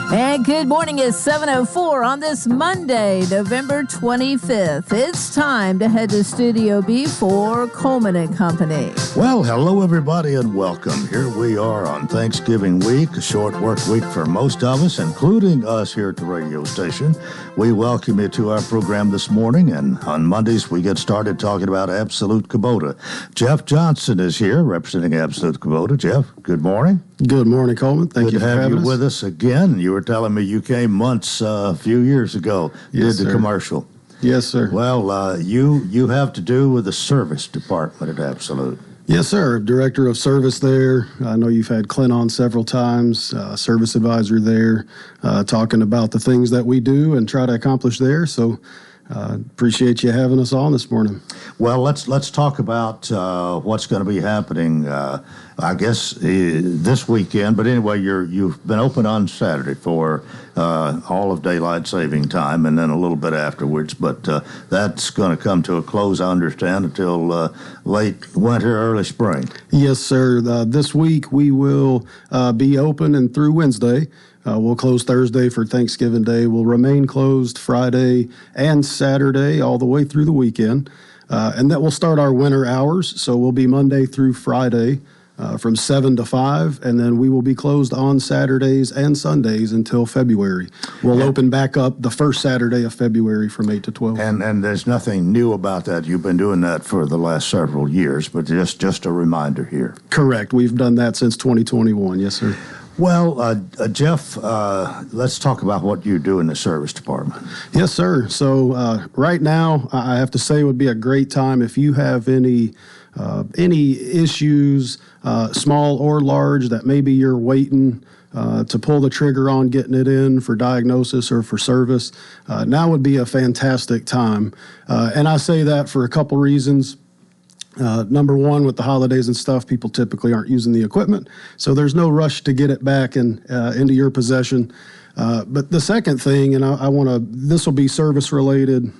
And good morning. It's 7:04 on this Monday, November 25th. It's time to head to Studio B for Coleman and Company. Well, hello, everybody, and welcome. Here we are on Thanksgiving week, a short work week for most of us, including us here at the radio station. We welcome you to our program this morning, and on Mondays we get started talking about Absolute Kubota. Jeff Johnson is here representing Absolute Kubota. Jeff, good morning. Good morning, Coleman. Thank you for having us. Good to have you with us again. You were telling me you came months a few years ago, Yes, did the sir. commercial. Yes, sir. Well, you have to do with the service department at Absolute. Yes, sir. Director of service there. I know you've had Clint on several times, service advisor there, talking about the things that we do and try to accomplish there. So appreciate you having us on this morning. Well, let's talk about what's going to be happening. I guess this weekend. But anyway, you've been open on Saturday for all of daylight saving time, and then a little bit afterwards. But that's going to come to a close, I understand, until late winter, early spring. Yes, sir. This week we will be open and through Wednesday. We'll close Thursday for Thanksgiving Day. We'll remain closed Friday and Saturday all the way through the weekend. And that will start our winter hours. So we'll be Monday through Friday from 7 to 5. And then we will be closed on Saturdays and Sundays until February. We'll open back up the first Saturday of February from 8 to 12. And there's nothing new about that. You've been doing that for the last several years, but just a reminder here. Correct. We've done that since 2021. Yes, sir. Well, Jeff, let's talk about what you do in the service department. Yes, sir. So right now, I have to say it would be a great time if you have any issues, small or large, that maybe you're waiting to pull the trigger on getting it in for diagnosis or for service. Now would be a fantastic time. And I say that for a couple reasons. Number one, with the holidays and stuff, people typically aren't using the equipment, so there's no rush to get it back into your possession. But the second thing, and I want to, this will be service related,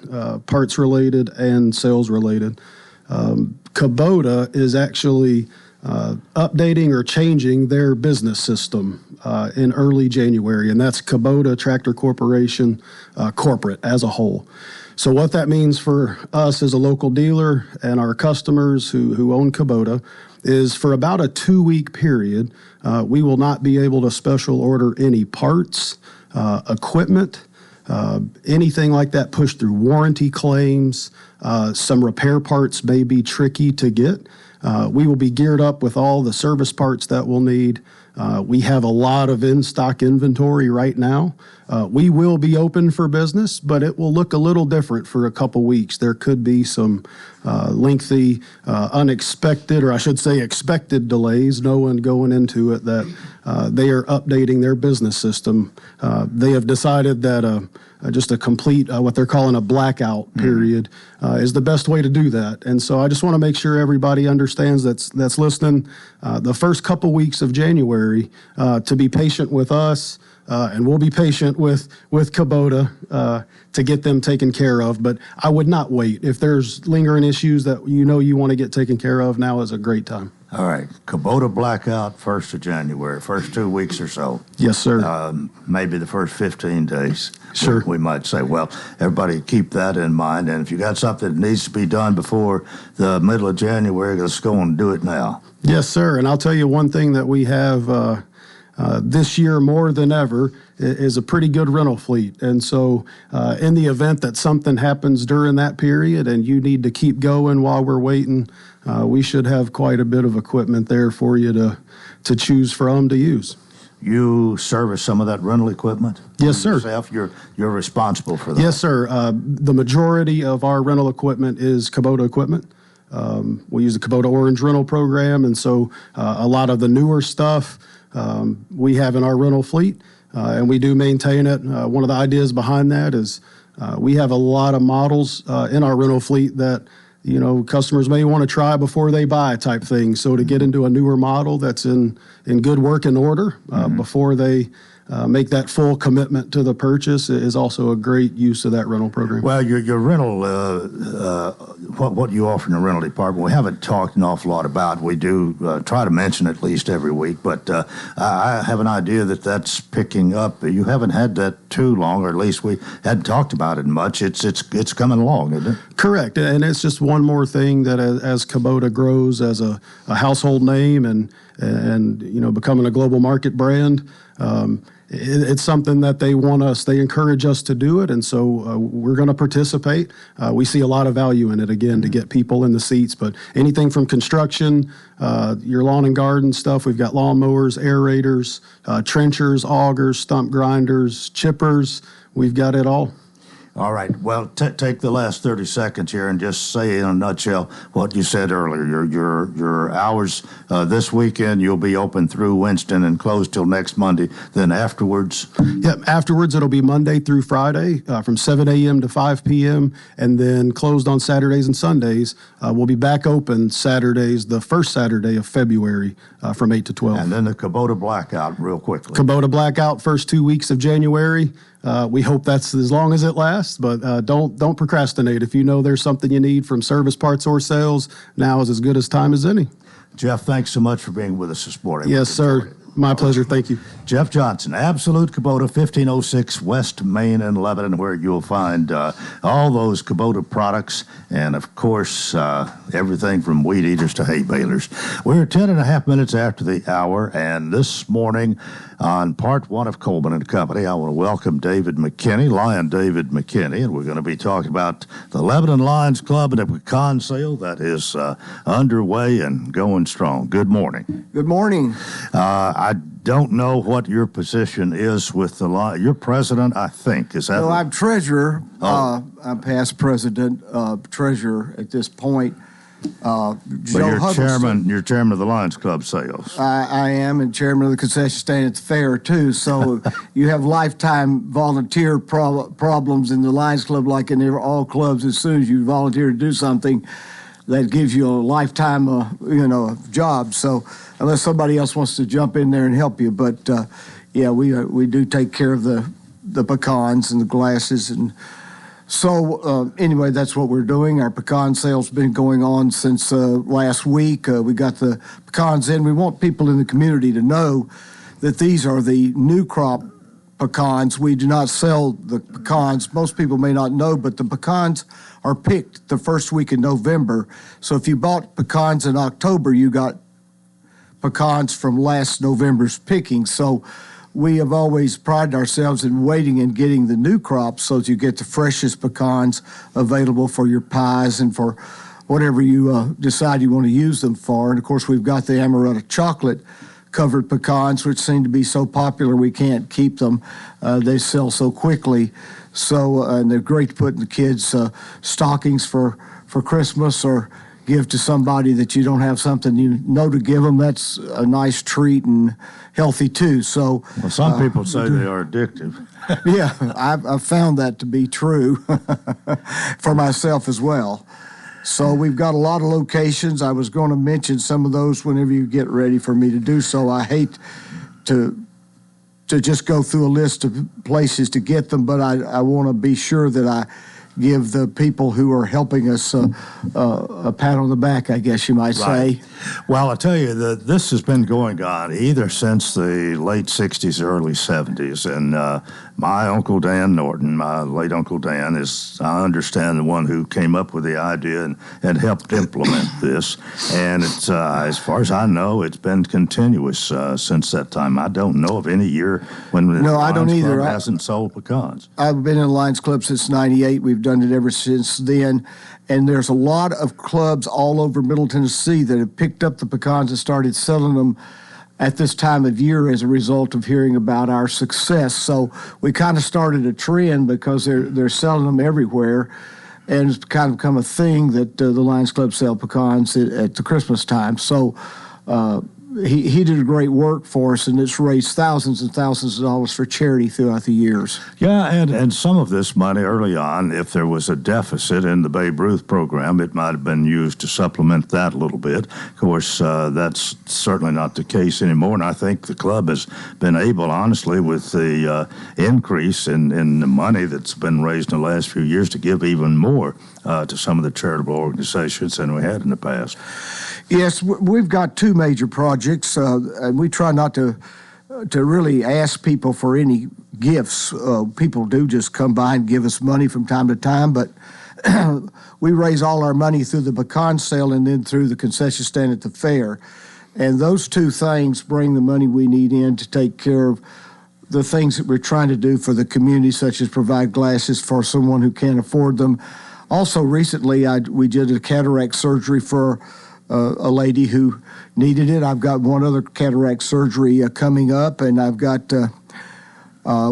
parts related, and sales related. Kubota is actually updating or changing their business system in early January, and that's Kubota Tractor Corporation corporate as a whole. So what that means for us as a local dealer and our customers who own Kubota is for about a 2-week period, we will not be able to special order any parts, equipment, anything like that pushed through warranty claims. Some repair parts may be tricky to get. We will be geared up with all the service parts that we'll need. We have a lot of in-stock inventory right now. We will be open for business, but it will look a little different for a couple weeks. There could be some lengthy, unexpected, or I should say expected delays, knowing going into it that they are updating their business system. They have decided that just a complete, what they're calling a blackout period is the best way to do that. And so I just want to make sure everybody understands that's listening the first couple weeks of January to be patient with us. And we'll be patient with Kubota to get them taken care of. But I would not wait. If there's lingering issues that you want to get taken care of, now is a great time. All right. Kubota blackout 1st of January, first 2 weeks or so. Yes, sir. Maybe the first 15 days. Sure. We might say, well, everybody keep that in mind. And if you got something that needs to be done before the middle of January, let's go and do it now. Yes, sir. And I'll tell you one thing that we have this year more than ever is a pretty good rental fleet. And so in the event that something happens during that period and you need to keep going while we're waiting, we should have quite a bit of equipment there for you to choose from to use. You service some of that rental equipment? Yes, sir. Yourself, you're responsible for that? Yes, sir. The majority of our rental equipment is Kubota equipment. We use the Kubota Orange rental program, and so a lot of the newer stuff we have in our rental fleet, and we do maintain it. One of the ideas behind that is we have a lot of models in our rental fleet that customers may want to try before they buy type thing. So to get into a newer model that's in good working order before they make that full commitment to the purchase is also a great use of that rental program. Well, your rental, what you offer in the rental department, we haven't talked an awful lot about. We do try to mention at least every week, but I have an idea that that's picking up. You haven't had that too long, or at least we hadn't talked about it much. It's coming along, isn't it? Correct, and it's just one more thing that as Kubota grows as a household name and becoming a global market brand. It's something that they encourage us to do it, and so we're going to participate. We see a lot of value in it, again, to get people in the seats, but anything from construction, your lawn and garden stuff, we've got lawnmowers, aerators, trenchers, augers, stump grinders, chippers, we've got it all. All right. Well, take the last 30 seconds here and just say in a nutshell what you said earlier. Your hours this weekend, you'll be open through Winston and closed till next Monday. Then afterwards? Yep. Afterwards, it'll be Monday through Friday from 7 a.m. to 5 p.m. and then closed on Saturdays and Sundays. We'll be back open Saturdays, the first Saturday of February from 8 to 12. And then the Kubota Blackout real quickly. Kubota Blackout first 2 weeks of January. We hope that's as long as it lasts, but don't procrastinate. If you know there's something you need from service, parts, or sales, now is as good as time as any. Jeff, thanks so much for being with us this morning. Yes, sir. My pleasure. Thank you. Jeff Johnson, Absolute Kubota, 1506 West Main in Lebanon, where you'll find all those Kubota products and, of course, everything from weed eaters to hay balers. We're 10 and a half minutes after the hour, and this morning on part one of Coleman and Company, I want to welcome David McKinney, Lion David McKinney, and we're going to be talking about the Lebanon Lions Club and a pecan sale that is underway and going strong. Good morning. Good morning. I don't know what your position is with the Lions. You're president, I think. Is that? No, I'm treasurer. I'm past president, treasurer at this point. But you're chairman of the Lions Club sales. I am, and chairman of the concession stand at the fair too. So you have lifetime volunteer problems in the Lions Club, like in all clubs. As soon as you volunteer to do something, that gives you a lifetime, job. So unless somebody else wants to jump in there and help you, but we do take care of the pecans and the glasses and. So anyway, that's what we're doing. Our pecan sale's been going on since last week. We got the pecans in. We want people in the community to know that these are the new crop pecans. We do not sell the pecans. Most people may not know, but the pecans are picked the first week in November. So if you bought pecans in October, you got pecans from last November's picking. So we have always prided ourselves in waiting and getting the new crops so that you get the freshest pecans available for your pies and for whatever you decide you want to use them for. And, of course, we've got the amaretto chocolate-covered pecans, which seem to be so popular we can't keep them. They sell so quickly. So, and they're great to put in the kids' stockings for Christmas or give to somebody that you don't have something you know to give them. That's a nice treat and healthy too. So, well, some people say they are addictive. Yeah, I've found that to be true for myself as well. So we've got a lot of locations. I was going to mention some of those whenever you get ready for me to do so. I hate to just go through a list of places to get them, but I want to be sure that I give the people who are helping us a pat on the back, I guess you might say. Well, I tell you, this has been going on either since the late 60s, early 70s. And my Uncle Dan Norton, my late Uncle Dan, is, I understand, the one who came up with the idea and helped implement this. And it's, as far as I know, it's been continuous since that time. I don't know of any year when the Lions Club hasn't sold pecans. I've been in the Lions Club since 98. We've done it ever since then. And there's a lot of clubs all over Middle Tennessee that have picked up the pecans and started selling them at this time of year as a result of hearing about our success. So we kind of started a trend because they're selling them everywhere. And it's kind of become a thing that the Lions Club sell pecans at the Christmas time. So he did a great work for us, and it's raised thousands and thousands of dollars for charity throughout the years. Yeah, and some of this money early on, if there was a deficit in the Babe Ruth program, it might have been used to supplement that a little bit. Of course, that's certainly not the case anymore, and I think the club has been able, honestly, with the increase in the money that's been raised in the last few years, to give even more to some of the charitable organizations than we had in the past. Yes, we've got two major projects, and we try not to really ask people for any gifts. People do just come by and give us money from time to time, but we raise all our money through the pecan sale and then through the concession stand at the fair. And those two things bring the money we need in to take care of the things that we're trying to do for the community, such as provide glasses for someone who can't afford them. Also, recently, we did a cataract surgery for a lady who needed it. I've got one other cataract surgery coming up, and I've got,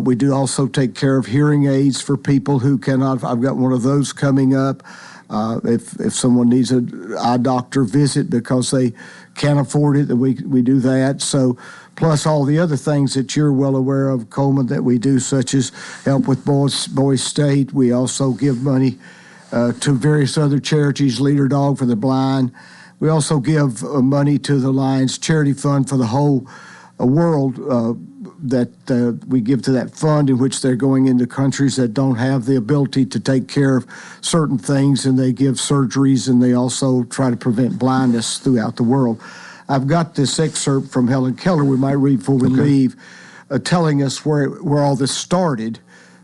we do also take care of hearing aids for people who cannot. I've got one of those coming up. If someone needs an eye doctor visit because they can't afford it, then we do that. So, plus all the other things that you're well aware of, Coleman, that we do, such as help with Boys State. We also give money to various other charities, Leader Dog for the Blind. We also give money to the Lions Charity Fund for the whole world that we give to that fund, in which they're going into countries that don't have the ability to take care of certain things, and they give surgeries, and they also try to prevent blindness throughout the world. I've got this excerpt from Helen Keller we might read before we leave, telling us where all this started.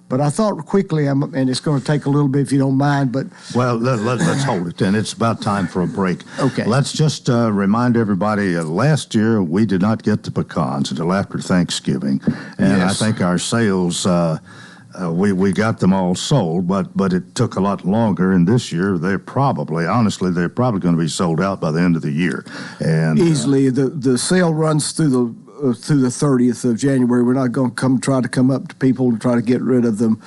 But I thought quickly, and it's going to take a little bit if you don't mind, but... Well, let's hold it then. It's about time for a break. Okay. Let's just remind everybody, last year we did not get the pecans until after Thanksgiving. And Yes. I think our sales, we got them all sold, but it took a lot longer. And this year, they're probably going to be sold out by the end of the year. And easily. The sale runs through the 30th of January. We're not going to try to come up to people and try to get rid of them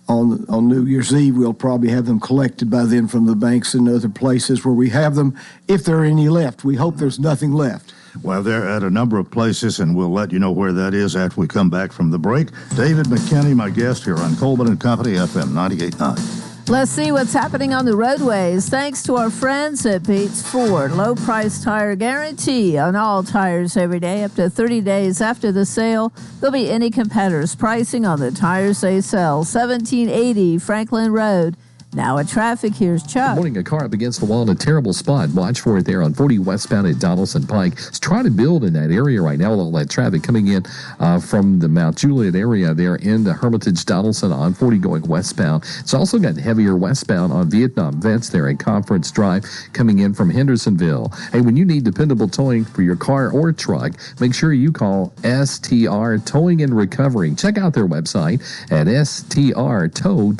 on New Year's Eve. We'll probably have them collected by then from the banks and other places where we have them, if there are any left. We hope there's nothing left. Well, they're at a number of places, and we'll let you know where that is after we come back from the break. David McKinney, my guest here on Coleman and Company, FM 98.9. Let's see what's happening on the roadways. Thanks to our friends at Bates Ford. Low price tire guarantee on all tires every day. Up to 30 days after the sale, there'll be any competitor's pricing on the tires they sell. 1780 Franklin Road. Now at traffic, here's Chuck. Good morning. A car up against the wall in a terrible spot. Watch for it there on 40 westbound at Donaldson Pike. It's trying to build in that area right now with all that traffic coming in from the Mount Juliet area there into Hermitage Donaldson on 40 going westbound. It's also got heavier westbound on Vietnam Vets there at Conference Drive coming in from Hendersonville. Hey, when you need dependable towing for your car or truck, make sure you call STR Towing and Recovery. Check out their website at strtow.com.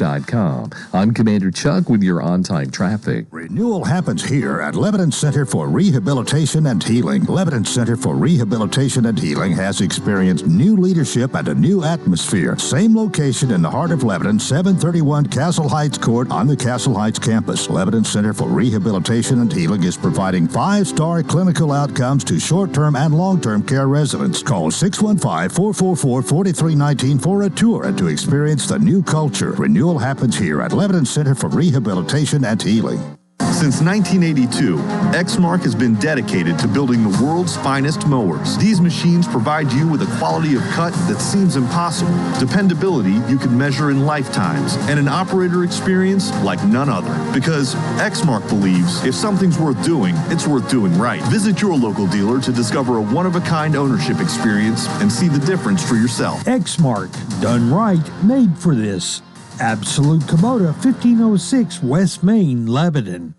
I'm Commander Chuck with your on-time traffic. Renewal happens here at Lebanon Center for Rehabilitation and Healing. Lebanon Center for Rehabilitation and Healing has experienced new leadership and a new atmosphere. Same location in the heart of Lebanon, 731 Castle Heights Court on the Castle Heights campus. Lebanon Center for Rehabilitation and Healing is providing 5-star clinical outcomes to short-term and long-term care residents. Call 615-444-4319 for a tour and to experience the new culture. Renewal happens here at Lebanon Center for Rehabilitation and Healing. Since 1982, Exmark has been dedicated to building the world's finest mowers. These machines provide you with a quality of cut that seems impossible, dependability you can measure in lifetimes, and an operator experience like none other. Because Exmark believes if something's worth doing, it's worth doing right. Visit your local dealer to discover a one-of-a-kind ownership experience and see the difference for yourself. Exmark, done right, made for this. Absolute Kubota, 1506 West Main, Lebanon.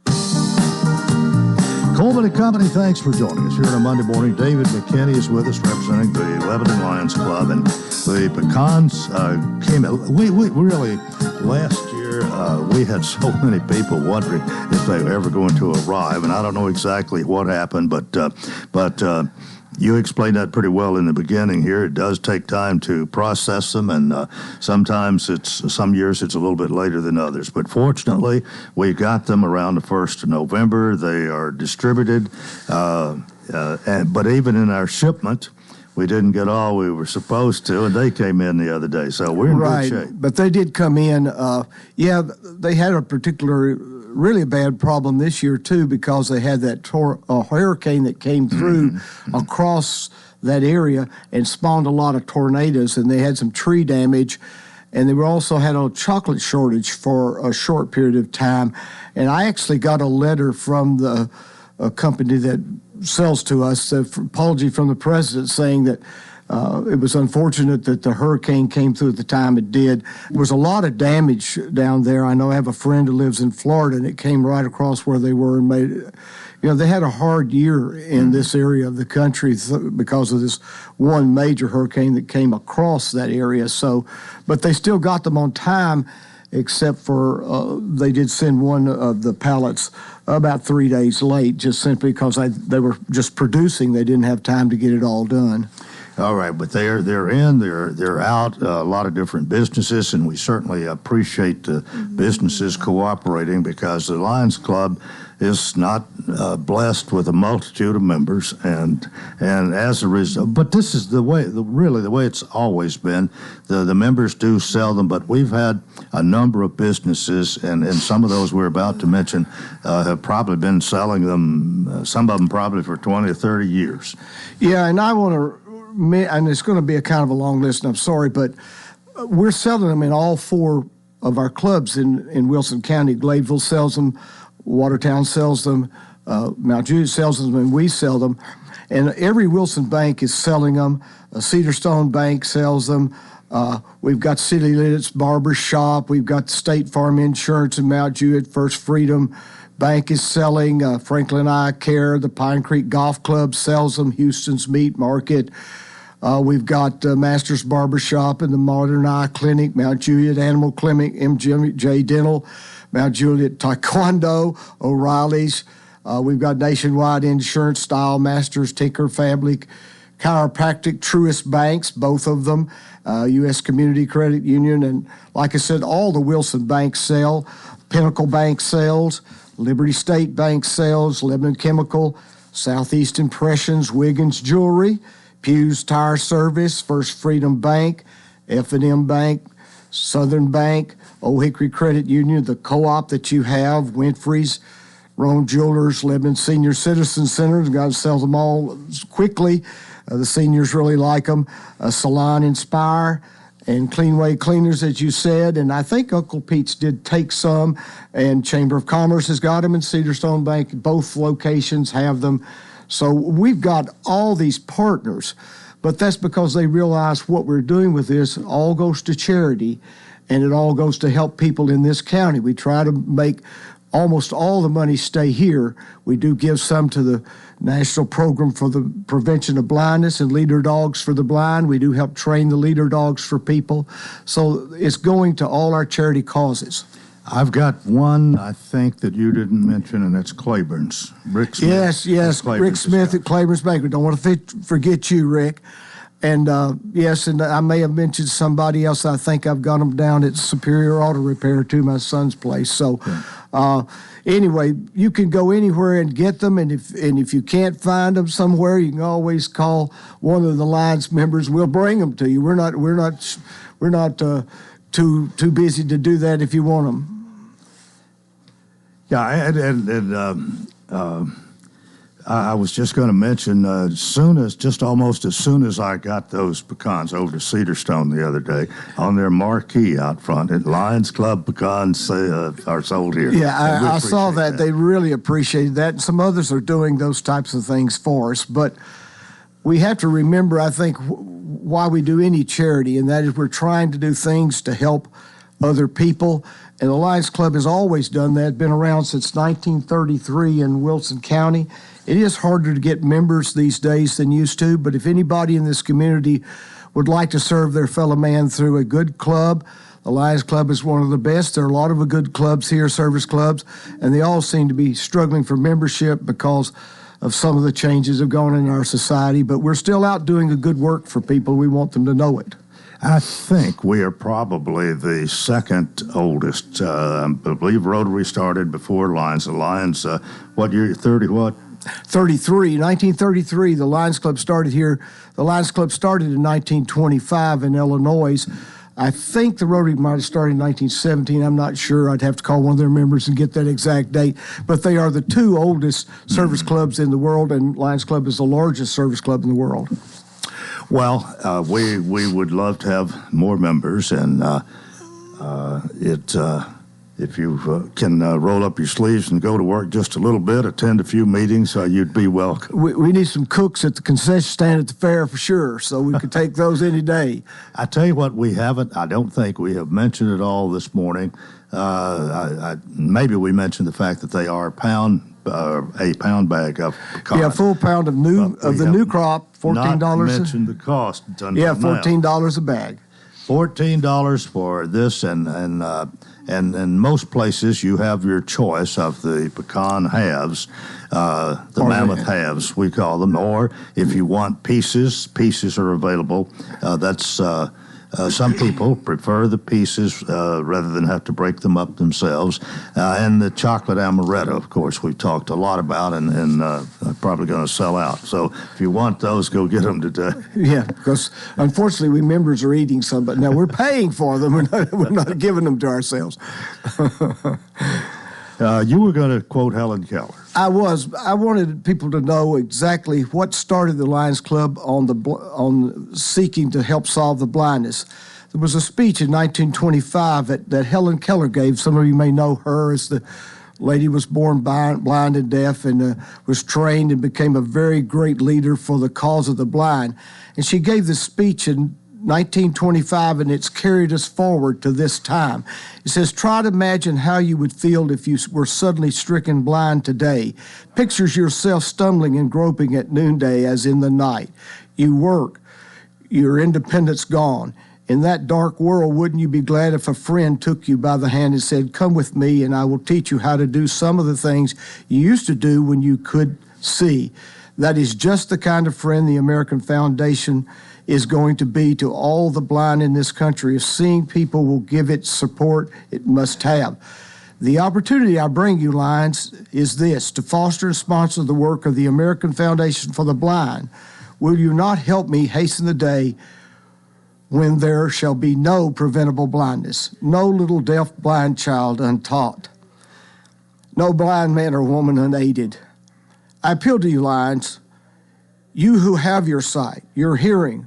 Coleman and Company, thanks for joining us here on a Monday morning. David McKinney is with us representing the Lebanon Lions Club, and the pecans came in. We really, last year, we had so many people wondering if they were ever going to arrive, and I don't know exactly what happened, but you explained that pretty well in the beginning here. It does take time to process them, and sometimes some years it's a little bit later than others. But fortunately, we got them around the 1st of November. They are distributed. But even in our shipment, we didn't get all we were supposed to, and they came in the other day. So we're in good shape. But they did come in. They had a really bad problem this year, too, because they had that hurricane that came through across that area and spawned a lot of tornadoes, and they had some tree damage. And they also had a chocolate shortage for a short period of time. And I actually got a letter from the company that sells to us, an apology from the president saying that it was unfortunate that the hurricane came through at the time it did. There was a lot of damage down there. I know I have a friend who lives in Florida, and it came right across where they were and made it. They had a hard year in this area of the country because of this one major hurricane that came across that area. So, but they still got them on time, except for they did send one of the pallets about 3 days late, just simply because they were just producing. They didn't have time to get it all done. All right, but they're out, a lot of different businesses, and we certainly appreciate the businesses cooperating because the Lions Club is not blessed with a multitude of members, and as a result, but this is the way it's always been. The members do sell them, but we've had a number of businesses, and some of those we're about to mention have probably been selling them, some of them probably for 20 or 30 years. Yeah, and I want to. And it's going to be a kind of a long list, and I'm sorry, but we're selling them in all 4 of our clubs in Wilson County. Gladeville sells them, Watertown sells them, Mount Juliet sells them, and we sell them. And every Wilson bank is selling them. Cedarstone Bank sells them. We've got City Lidditz Barber Shop. We've got State Farm Insurance in Mount Juliet. First Freedom Bank is selling. Franklin Eye Care. The Pine Creek Golf Club sells them. Houston's Meat Market. We've got Masters Barbershop and the Modern Eye Clinic, Mount Juliet Animal Clinic, MJ Dental, Mount Juliet Taekwondo, O'Reilly's. We've got Nationwide Insurance, Style Masters, Tinker Family, Chiropractic, Truist Banks, both of them, U.S. Community Credit Union, and like I said, all the Wilson banks sell. Pinnacle Bank sells, Liberty State Bank sells, Lebanon Chemical, Southeast Impressions, Wiggins Jewelry, Pew's Tire Service, First Freedom Bank, F&M Bank, Southern Bank, Old Hickory Credit Union, the co-op that you have, Winfrey's, Roan Jewelers, Lebanon Senior Citizen Centers. Got to sell them all quickly. The seniors really like them. Salon Inspire and Cleanway Cleaners, as you said. And I think Uncle Pete's did take some. And Chamber of Commerce has got them, and Cedarstone Bank. Both locations have them. So we've got all these partners, but that's because they realize what we're doing with this all goes to charity, and it all goes to help people in this county. We try to make almost all the money stay here. We do give some to the National Program for the Prevention of Blindness and Leader Dogs for the Blind. We do help train the leader dogs for people. So it's going to all our charity causes. I've got one, I think, that you didn't mention, and that's Claiborne's. Rick Smith. Yes, Rick Smith at Claiborne's Bank. We don't want to forget you, Rick. And yes, and I may have mentioned somebody else. I think I've got them down at Superior Auto Repair to my son's place. So anyway, you can go anywhere and get them, and if you can't find them somewhere, you can always call one of the Lions members. We'll bring them to you. We're not too busy to do that if you want them. Yeah, I was just going to mention, almost as soon as I got those pecans over to Cedarstone the other day, on their marquee out front, Lions Club pecans are sold here. Yeah, I saw that. They really appreciated that. And some others are doing those types of things for us. But we have to remember, I think, why we do any charity, and that is we're trying to do things to help other people. And the Lions Club has always done that, been around since 1933 in Wilson County. It is harder to get members these days than used to, but if anybody in this community would like to serve their fellow man through a good club, the Lions Club is one of the best. There are a lot of good clubs here, service clubs, and they all seem to be struggling for membership because of some of the changes that have gone in our society, but we're still out doing a good work for people. We want them to know it. I think we are probably the second oldest. I believe Rotary started before Lions. The Lions, what year? 30 what? 1933, the Lions Club started here. The Lions Club started in 1925 in Illinois. I think the Rotary might have started in 1917. I'm not sure. I'd have to call one of their members and get that exact date. But they are the two oldest service clubs in the world, and Lions Club is the largest service club in the world. Well, we would love to have more members, and if you can roll up your sleeves and go to work just a little bit, attend a few meetings, you'd be welcome. We need some cooks at the concession stand at the fair for sure, so we could take those any day. I tell you what, I don't think we have mentioned it all this morning. Maybe we mentioned the fact that they are a pound bag of cotton. Yeah, a full pound of the new crop, $14. Not mentioned the cost. Yeah, $14 a bag. $14 for this, and in most places you have your choice of the pecan halves, the mammoth halves we call them, or if you want pieces are available. Some people prefer the pieces rather than have to break them up themselves. And the chocolate amaretto, of course, we've talked a lot about and probably going to sell out. So if you want those, go get them today. Yeah, because unfortunately we members are eating some, but now we're paying for them. We're not giving them to ourselves. You were going to quote Helen Keller. I was. I wanted people to know exactly what started the Lions Club on seeking to help solve the blindness. There was a speech in 1925 that Helen Keller gave. Some of you may know her as the lady was born blind and deaf and was trained and became a very great leader for the cause of the blind. And she gave this speech in 1925, and it's carried us forward to this time. It says, try to imagine how you would feel if you were suddenly stricken blind today. Pictures yourself stumbling and groping at noonday as in the night. You work, your independence gone. In that dark world, wouldn't you be glad if a friend took you by the hand and said, come with me and I will teach you how to do some of the things you used to do when you could see. That is just the kind of friend the American Foundation is going to be to all the blind in this country. If seeing people will give it support, it must have. The opportunity I bring you, Lions, is this: to foster and sponsor the work of the American Foundation for the Blind. Will you not help me hasten the day when there shall be no preventable blindness, no little deaf blind child untaught, no blind man or woman unaided? I appeal to you, Lions, you who have your sight, your hearing,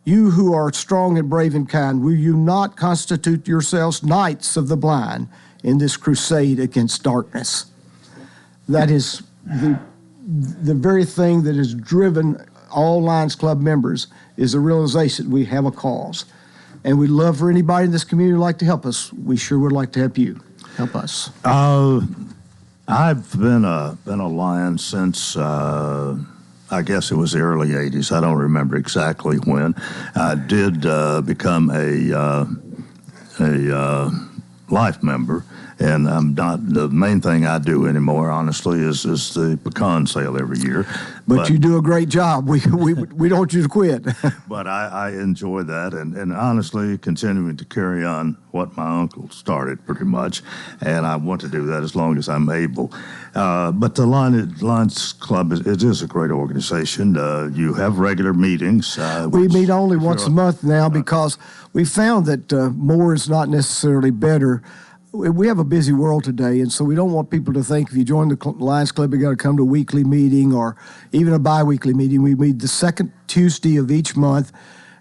you who are strong and brave and kind, will you not constitute yourselves knights of the blind in this crusade against darkness? That is the very thing that has driven all Lions Club members, is the realization we have a cause. And we'd love for anybody in this community who'd like to help us. We sure would like to help you. Help us. I've been a Lion since I guess it was the early 80s. I don't remember exactly when. I did become a life member, and I'm not. The main thing I do anymore, honestly, is the pecan sale every year. But you do a great job. We don't want you to quit. But I enjoy that, and honestly, continuing to carry on what my uncle started, pretty much, and I want to do that as long as I'm able. But the Lions Club is a great organization. You have regular meetings. We meet only once a month now because we found that more is not necessarily better. We have a busy world today, and so we don't want people to think if you join the Lions Club, you got to come to a weekly meeting or even a bi-weekly meeting. We meet the second Tuesday of each month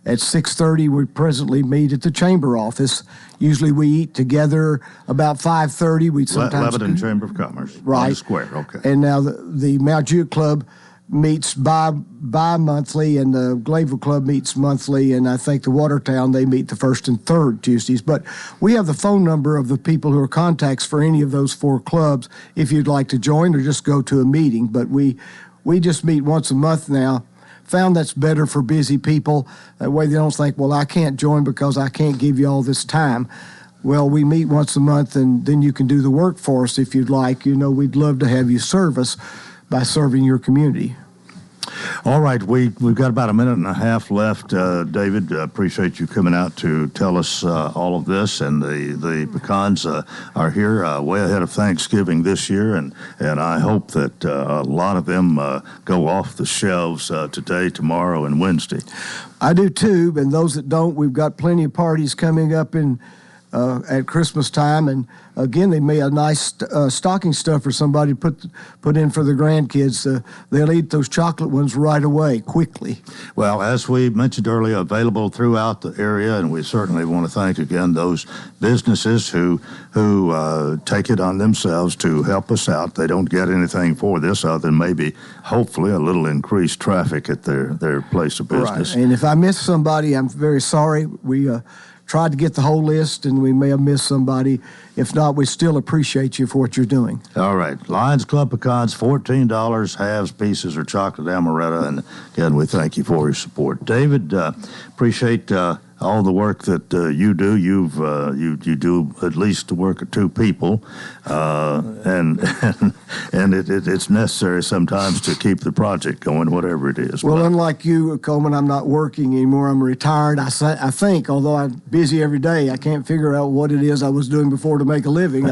at 6:30. We presently meet at the chamber office. Usually we eat together about 5:30. We sometimes Lebanon Chamber of Commerce, right, on the square. Okay. And now the Mount Juliet Club meets bi-monthly, and the Glayville Club meets monthly, and I think the Watertown, they meet the first and third Tuesdays. But we have the phone number of the people who are contacts for any of those four clubs if you'd like to join or just go to a meeting. But we just meet once a month now. Found that's better for busy people. That way they don't think, well, I can't join because I can't give you all this time. Well, we meet once a month, and then you can do the work for us if you'd like. You know, we'd love to have you serve us by serving your community. All right, we've got about a minute and a half left. David, appreciate you coming out to tell us all of this. And the pecans are here way ahead of Thanksgiving this year, and I hope that a lot of them go off the shelves today, tomorrow, and Wednesday. I do too, and those that don't, we've got plenty of parties coming up at Christmas time, and again, they made a nice stocking stuffer somebody put in for the grandkids. They'll eat those chocolate ones right away, quickly. Well, as we mentioned earlier, available throughout the area, and we certainly want to thank again those businesses who take it on themselves to help us out. They don't get anything for this other than maybe, hopefully, a little increased traffic at their place of business. Right. And if I miss somebody, I'm very sorry. We tried to get the whole list, and we may have missed somebody. If not, we still appreciate you for what you're doing. All right. Lions Club pecans, $14, halves, pieces, or chocolate amaretto. And again, we thank you for your support. David, appreciate all the work that you do. You do at least the work of two people, and it's necessary sometimes to keep the project going, whatever it is. Well, unlike you, Coleman, I'm not working anymore. I'm retired. I think, although I'm busy every day, I can't figure out what it is I was doing before to make a living.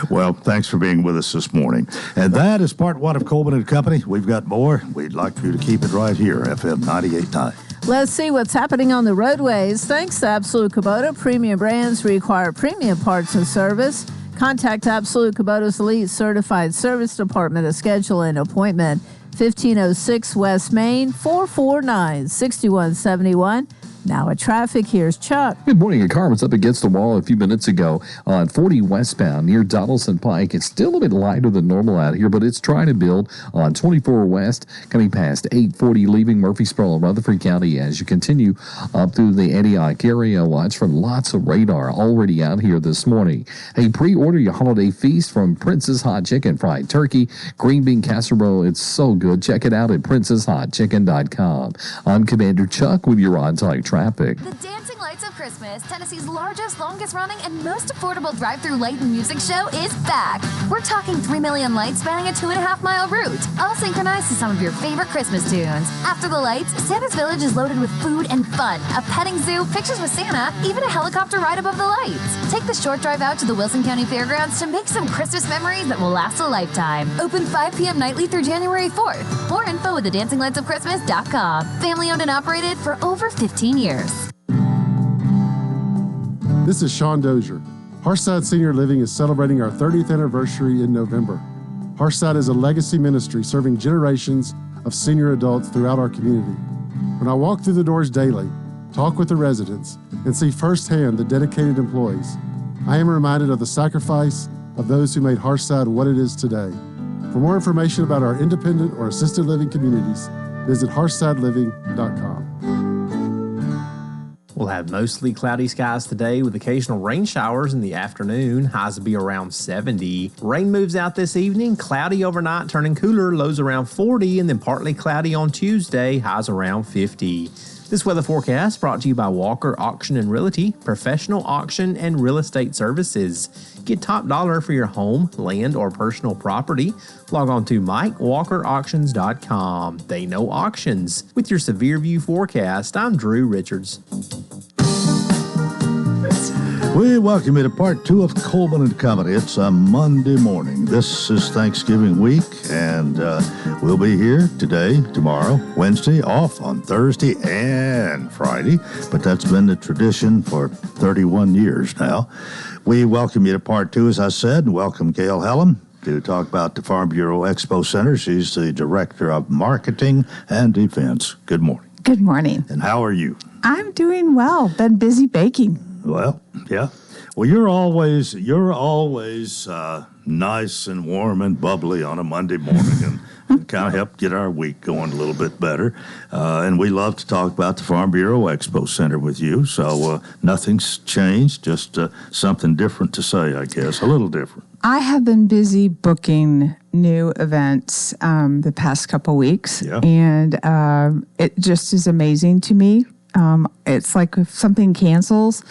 Well, thanks for being with us this morning. And that is part one of Coleman and Company. We've got more. We'd like for you to keep it right here, FM 98.9. Let's see what's happening on the roadways. Thanks to Absolute Kubota. Premium brands require premium parts and service. Contact Absolute Kubota's Elite Certified Service Department to schedule an appointment. 1506 West Main, 449-6171. Now at traffic, here's Chuck. Good morning. A car was up against the wall a few minutes ago on 40 westbound near Donaldson Pike. It's still a bit lighter than normal out here, but it's trying to build on 24 West, coming past 840, leaving Murfreesboro, Rutherford County as you continue up through the Antioch area. Watch for lots of radar already out here this morning. Hey, pre-order your holiday feast from Prince's Hot Chicken, fried turkey, green bean casserole. It's so good. Check it out at princeshotchicken.com. I'm Commander Chuck with your on-time traffic. The Dancing Lights of Christmas, Tennessee's largest, longest-running, and most affordable drive-through light and music show, is back. We're talking 3 million lights spanning a 2.5-mile route, all synchronized to some of your favorite Christmas tunes. After the lights, Santa's Village is loaded with food and fun, a petting zoo, pictures with Santa, even a helicopter ride above the lights. Take the short drive out to the Wilson County Fairgrounds to make some Christmas memories that will last a lifetime. Open 5 p.m. nightly through January 4th. More info at thedancinglightsofchristmas.com. Family owned and operated for over 15 years. This is Sean Dozier. Harshside Senior Living is celebrating our 30th anniversary in November. Harshside is a legacy ministry serving generations of senior adults throughout our community. When I walk through the doors daily, talk with the residents, and see firsthand the dedicated employees, I am reminded of the sacrifice of those who made Harshside what it is today. For more information about our independent or assisted living communities, visit harshsideliving.com. We'll have mostly cloudy skies today with occasional rain showers in the afternoon. Highs will be around 70. Rain moves out this evening. Cloudy overnight, turning cooler. Lows around 40, and then partly cloudy on Tuesday. Highs around 50. This weather forecast brought to you by Walker Auction and Realty, professional auction and real estate services. Get top dollar for your home, land, or personal property. Log on to MikeWalkerAuctions.com. They know auctions. With your Severe View forecast, I'm Drew Richards. We welcome you to part two of Coleman and Company. It's a Monday morning. This is Thanksgiving week, and we'll be here today, tomorrow, Wednesday, off on Thursday and Friday. But that's been the tradition for 31 years now. We welcome you to part two, as I said, and welcome Gail Hellam to talk about the Farm Bureau Expo Center. She's the Director of Marketing and Events. Good morning. Good morning. And how are you? I'm doing well. Been busy baking. Well, yeah. Well, you're always nice and warm and bubbly on a Monday morning, and kind of help get our week going a little bit better. And we love to talk about the Farm Bureau Expo Center with you. So nothing's changed, just something different to say, I guess, a little different. I have been busy booking new events the past couple weeks, and it just is amazing to me. It's like if something cancels,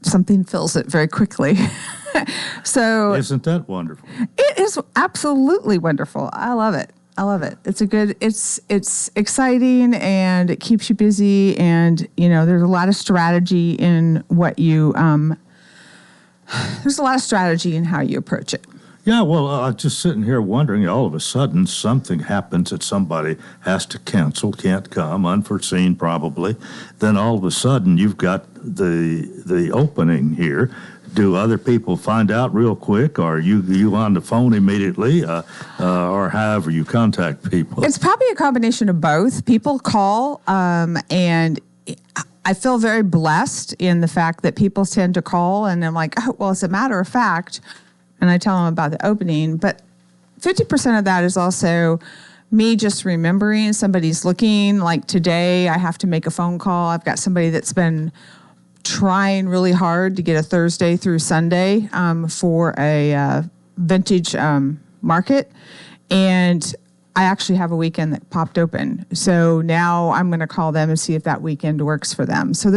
something fills it very quickly. So isn't that wonderful? It is absolutely wonderful. I love it. I love it. It's exciting, and it keeps you busy, and there's a lot of strategy in what you there's a lot of strategy in how you approach it. Yeah, well, I'm just sitting here wondering, all of a sudden something happens that somebody has to cancel, can't come, unforeseen probably. Then all of a sudden you've got the opening here. Do other people find out real quick, or you on the phone immediately, or however you contact people? It's probably a combination of both. People call, and I feel very blessed in the fact that people tend to call, and I'm like, oh, well, as a matter of fact, and I tell them about the opening, but 50% of that is also me just remembering somebody's looking. Like today, I have to make a phone call. I've got somebody that's been trying really hard to get a Thursday through Sunday for a vintage market, and I actually have a weekend that popped open. So now I'm going to call them and see if that weekend works for them. So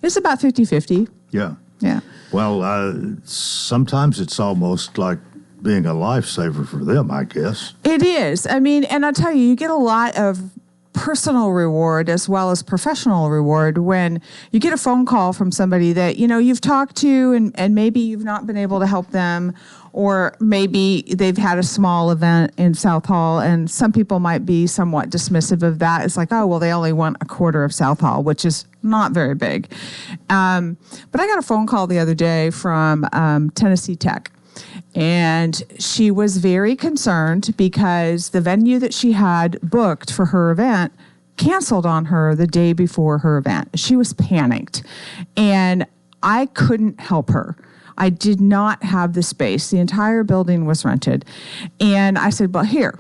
it's about 50-50. Yeah. Yeah. Well, sometimes it's almost like being a lifesaver for them, I guess. It is. I mean, and I'll tell you, you get a lot of personal reward as well as professional reward when you get a phone call from somebody that you've talked to, and maybe you've not been able to help them, or maybe they've had a small event in South Hall, and some people might be somewhat dismissive of that. It's like, oh, well, they only want a quarter of South Hall, which is not very big. But I got a phone call the other day from Tennessee Tech. And she was very concerned because the venue that she had booked for her event canceled on her the day before her event. She was panicked, and I couldn't help her. I did not have the space. The entire building was rented. And I said, well, here,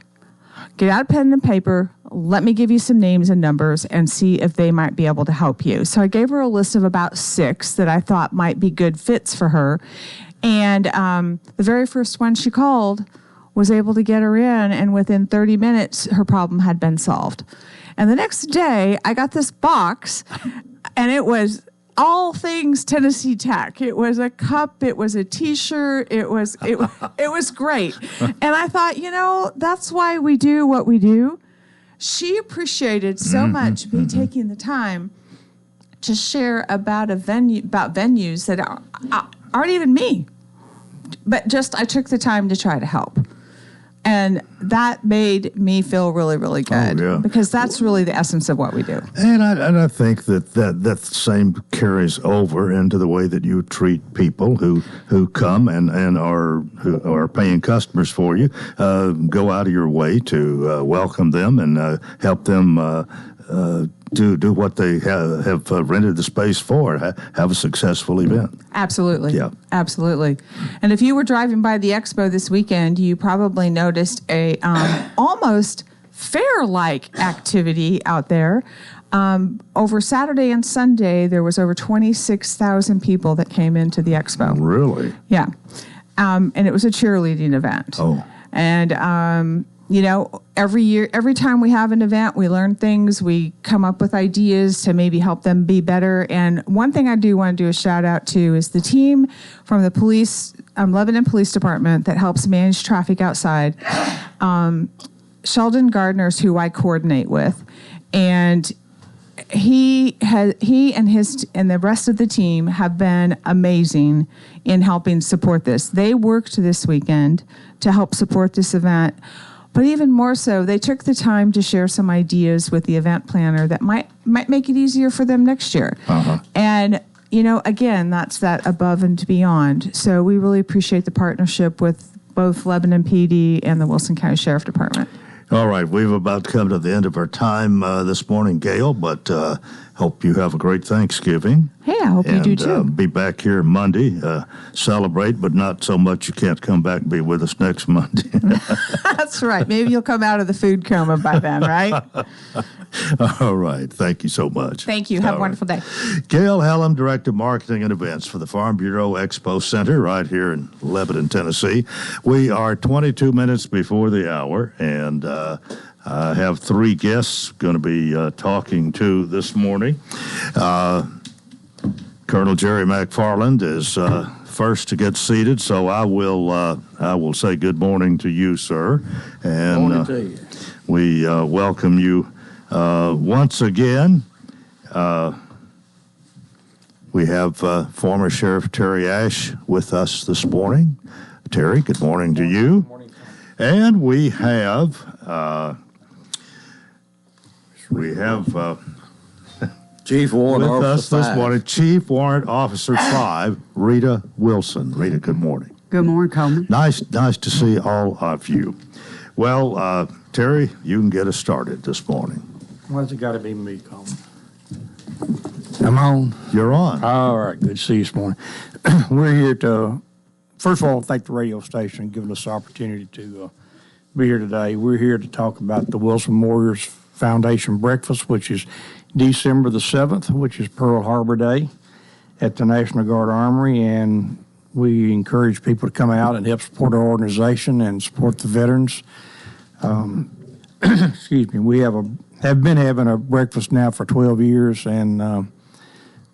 get out a pen and paper. Let me give you some names and numbers and see if they might be able to help you. So I gave her a list of about 6 that I thought might be good fits for her. And the very first one she called was able to get her in, and within 30 minutes, her problem had been solved. And the next day, I got this box, and it was all things Tennessee Tech. It was a cup, it was a T-shirt, it was great. And I thought, that's why we do what we do. She appreciated so much me taking the time to share about venues that aren't even me, but just I took the time to try to help. And that made me feel really, really good because that's really the essence of what we do. And I think that same carries over into the way that you treat people who come and who are paying customers for you. Go out of your way to welcome them and help them do what they have rented the space for, have a successful event. Absolutely. Yeah. Absolutely. And if you were driving by the expo this weekend, you probably noticed a almost fair-like activity out there. Over Saturday and Sunday, there was over 26,000 people that came into the expo. Really? Yeah. And it was a cheerleading event. Oh. And every time we have an event, we learn things, we come up with ideas to maybe help them be better. And one thing I do want to do a shout out to is the team from the police, Lebanon Police Department that helps manage traffic outside. Sheldon Gardner's who I coordinate with. And he and the rest of the team have been amazing in helping support this. They worked this weekend to help support this event. But even more so, they took the time to share some ideas with the event planner that might make it easier for them next year. And, again, that's that above and beyond. So we really appreciate the partnership with both Lebanon PD and the Wilson County Sheriff Department. All right, we've about come to the end of our time this morning, Gail, but hope you have a great Thanksgiving. Hey, I hope you do too. Be back here Monday, celebrate, but not so much you can't come back and be with us next Monday. That's right. Maybe you'll come out of the food coma by then, right? All right. Thank you so much. Thank you. Have a wonderful day. Gail Hallam, Director of Marketing and Events for the Farm Bureau Expo Center right here in Lebanon, Tennessee. We are 22 minutes before the hour, and I have 3 guests going to be talking to this morning. Colonel Jerry McFarland is first to get seated, so I will say good morning to you, sir. And morning to you. We welcome you once again. We have former Sheriff Terry Ash with us this morning. Terry, good morning to you. Good morning. And we have Chief Warrant with Officer us 5. this morning, Chief Warrant Officer 5, Rita Wilson. Rita, good morning. Good morning, Coleman. Nice to see all of you. Well, Terry, you can get us started this morning. Why's it got to be me, Coleman? I'm on. You're on. All right, good to see you this morning. We're here to, first of all, thank the radio station for giving us the opportunity to be here today. We're here to talk about the Wilson Warriors Foundation Breakfast, which is December the 7th, which is Pearl Harbor Day at the National Guard Armory, and we encourage people to come out and help support our organization and support the veterans. Excuse me. We have been having a breakfast now for 12 years, and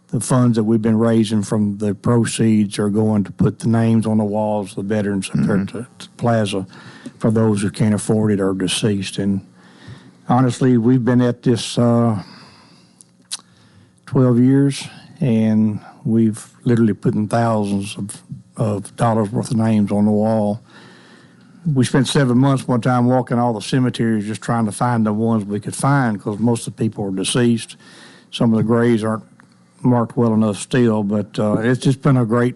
the funds that we've been raising from the proceeds are going to put the names on the walls of the veterans up there at the plaza for those who can't afford it or deceased. And honestly, we've been at this 12 years, and we've literally put in thousands of dollars worth of names on the wall. We spent 7 months one time walking all the cemeteries just trying to find the ones we could find because most of the people are deceased. Some of the graves aren't marked well enough still, but it's just been a great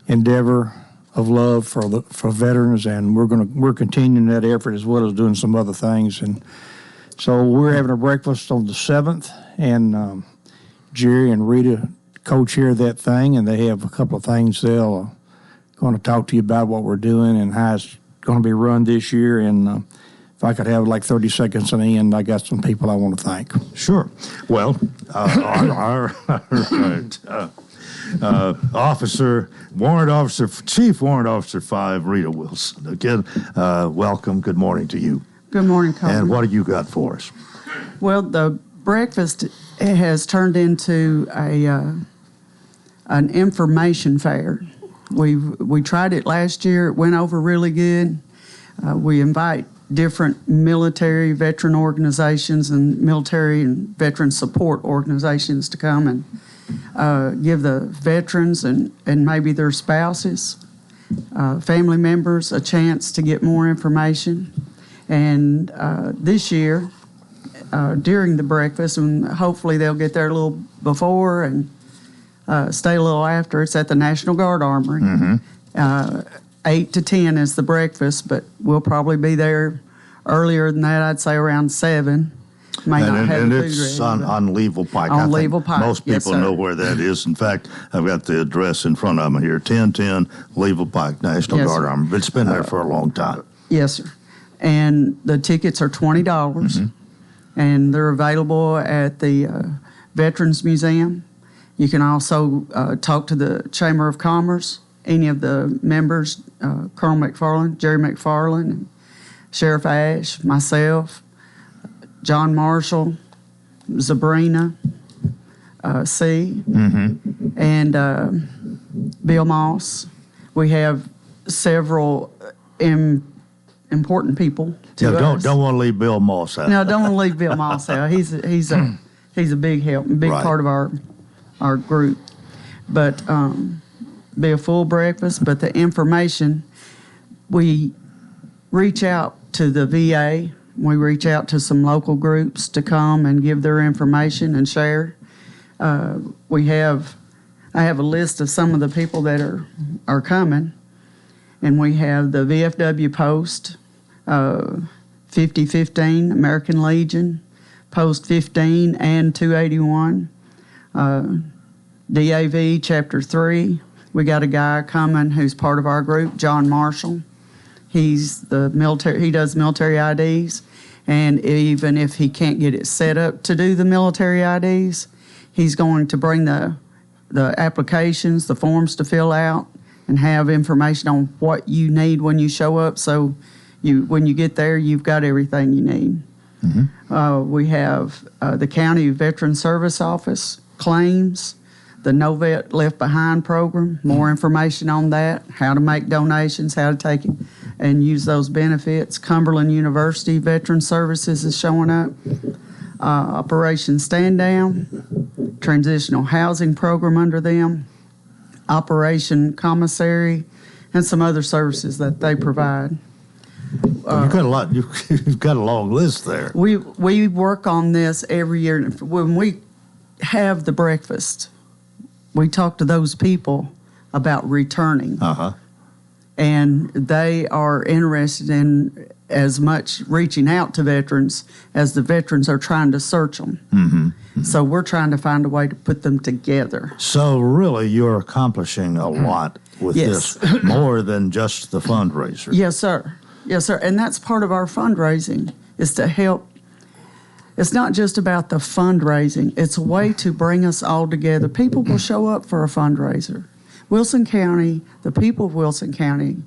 endeavor of love for veterans, and we're continuing that effort as well as doing some other things. And so we're having a breakfast on the 7th, and Jerry and Rita co-chair that thing, and they have a couple of things they'll going to talk to you about what we're doing and how it's going to be run this year. And if I could have like 30 seconds at the end, I got some people I want to thank. Sure. Well, our Chief Warrant Officer 5, Rita Wilson. Again, welcome. Good morning to you. Good morning, Coleman. And what do you got for us? Well, the breakfast has turned into an information fair. We tried it last year. It went over really good. We invite different military veteran organizations and military and veteran support organizations to come and give the veterans and maybe their spouses, family members, a chance to get more information. And this year, during the breakfast, and hopefully they'll get there a little before and stay a little after. It's at the National Guard Armory. 8 to 10 is the breakfast, but we'll probably be there earlier than that. I'd say around 7. And it's on Leeville Pike. On Leeville Pike. Most people know where that is. In fact, I've got the address in front of me here, 1010 Leeville Pike, National Guard Armory. It's been there for a long time. Yes, sir. And the tickets are $20, and they're available at the Veterans Museum. You can also talk to the Chamber of Commerce, any of the members, Colonel McFarland, Jerry McFarland, Sheriff Ash, myself, John Marshall, Sabrina C., and Bill Moss. We have several important people to us. Don't want to leave Bill Moss out. No, don't want to leave Bill Moss out. He's a big help, a big part of our group. But be a full breakfast. But the information, we reach out to the VA. We reach out to some local groups to come and give their information and share. I have a list of some of the people that are coming, and we have the VFW Post, 5015 American Legion, Post 15 and 281, DAV Chapter 3. We got a guy coming who's part of our group, John Marshall. He's the military. He does military IDs, and even if he can't get it set up to do the military IDs, he's going to bring the applications, the forms to fill out, and have information on what you need when you show up. So, when you get there, you've got everything you need. We have the County Veteran Service Office. claims, the No Vet Left Behind program, more information on that, how to make donations, how to take it and use those benefits. Cumberland University Veteran Services is showing up. Operation Stand Down, transitional housing program under them, Operation Commissary, and some other services that they provide. You've got a lot. You've got a long list there. We work on this every year. When we have the breakfast, we talk to those people about returning. And they are interested in as much reaching out to veterans as the veterans are trying to search them. So we're trying to find a way to put them together. So really, you're accomplishing a lot with Yes. this, more than just the fundraiser. Yes, sir. Yes, sir. And that's part of our fundraising, is to help. It's not just about the fundraising. It's a way to bring us all together. People will show up for a fundraiser. Wilson County, the people of Wilson County,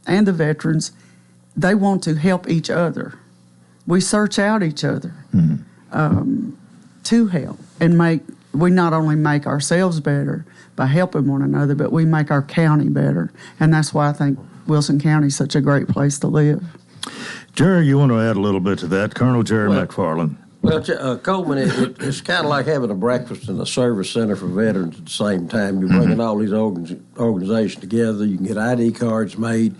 and the veterans, they want to help each other. We search out each other to help and we not only make ourselves better by helping one another, but we make our county better. And that's why I think Wilson County is such a great place to live. Jerry, you want to add a little bit to that? Colonel Jerry McFarland. Well, Coleman, it's kind of like having a breakfast in a service center for veterans at the same time. You're bringing all these organizations together. You can get ID cards made.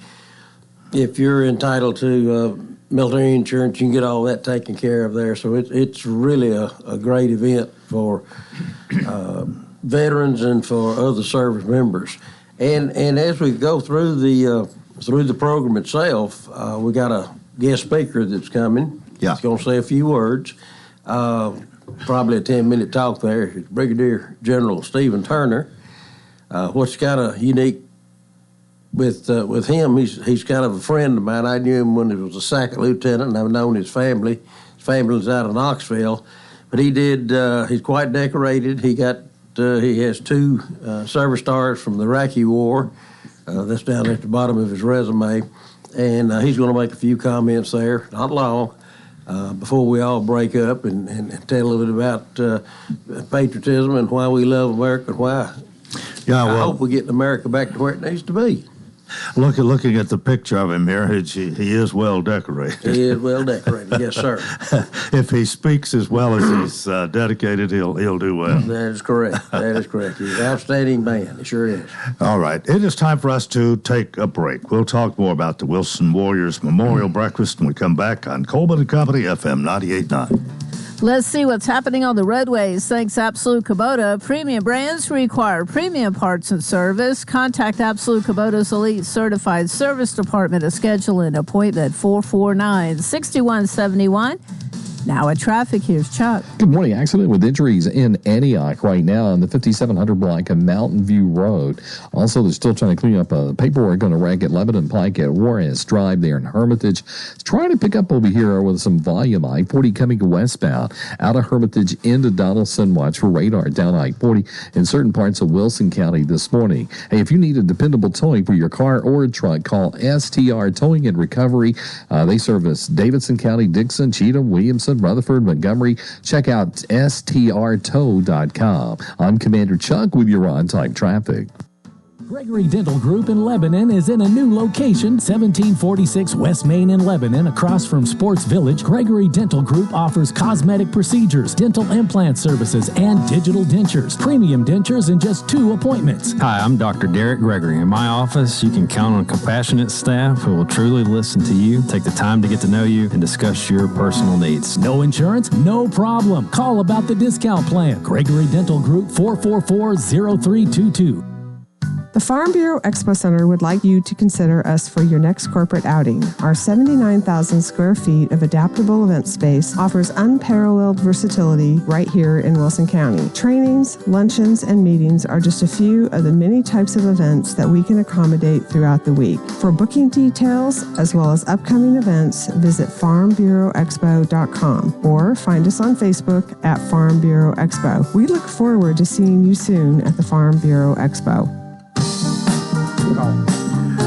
If you're entitled to military insurance, you can get all that taken care of there. So it's really a great event for veterans and for other service members. And as we go through the program itself, we got a guest speaker that's coming. Yeah. He's going to say a few words. Probably a 10-minute talk there. It's Brigadier General Stephen Turner. What's kind of unique with him, he's kind of a friend of mine. I knew him when he was a second lieutenant, and I've known his family. His family's out of Knoxville. But he's quite decorated. He has 2 service stars from the Iraqi War. That's down at the bottom of his resume. And he's going to make a few comments there, not long, before we all break up and tell a little bit about patriotism and why we love America and why I hope we get America back to where it needs to be. Looking at the picture of him here, he is well decorated. He is well decorated, yes, sir. If he speaks as well as he's dedicated, he'll do well. That is correct. That is correct. He's an outstanding man. He sure is. All right. It is time for us to take a break. We'll talk more about the Wilson Warriors Memorial Breakfast when we come back on Coleman & Company, FM 98.9. Let's see what's happening on the roadways. Thanks, Absolute Kubota. Premium brands require premium parts and service. Contact Absolute Kubota's Elite Certified Service Department to schedule an appointment, 449-6171. Now at traffic, here's Chuck. Good morning. Accident with injuries in Antioch right now on the 5700 block of Mountain View Road. Also, they're still trying to clean up paperwork on a wreck at Lebanon Pike at Juarez Drive there in Hermitage. Trying to pick up over here with some volume. I-40 coming westbound out of Hermitage into Donaldson. Watch for radar down I-40 in certain parts of Wilson County this morning. Hey, if you need a dependable towing for your car or a truck, call STR Towing and Recovery. They service Davidson County, Dixon, Cheatham, Williamson, Rutherford, Montgomery. Check out strtow.com. I'm Commander Chuck with your on-time traffic. Gregory Dental Group in Lebanon is in a new location, 1746 West Main in Lebanon, across from Sports Village. Gregory Dental Group offers cosmetic procedures, dental implant services, and digital dentures. Premium dentures in just 2 appointments. Hi, I'm Dr. Derek Gregory. In my office, you can count on compassionate staff who will truly listen to you, take the time to get to know you, and discuss your personal needs. No insurance? No problem. Call about the discount plan. Gregory Dental Group, 444-0322. The Farm Bureau Expo Center would like you to consider us for your next corporate outing. Our 79,000 square feet of adaptable event space offers unparalleled versatility right here in Wilson County. Trainings, luncheons, and meetings are just a few of the many types of events that we can accommodate throughout the week. For booking details, as well as upcoming events, visit farmbureauexpo.com or find us on Facebook at Farm Bureau Expo. We look forward to seeing you soon at the Farm Bureau Expo.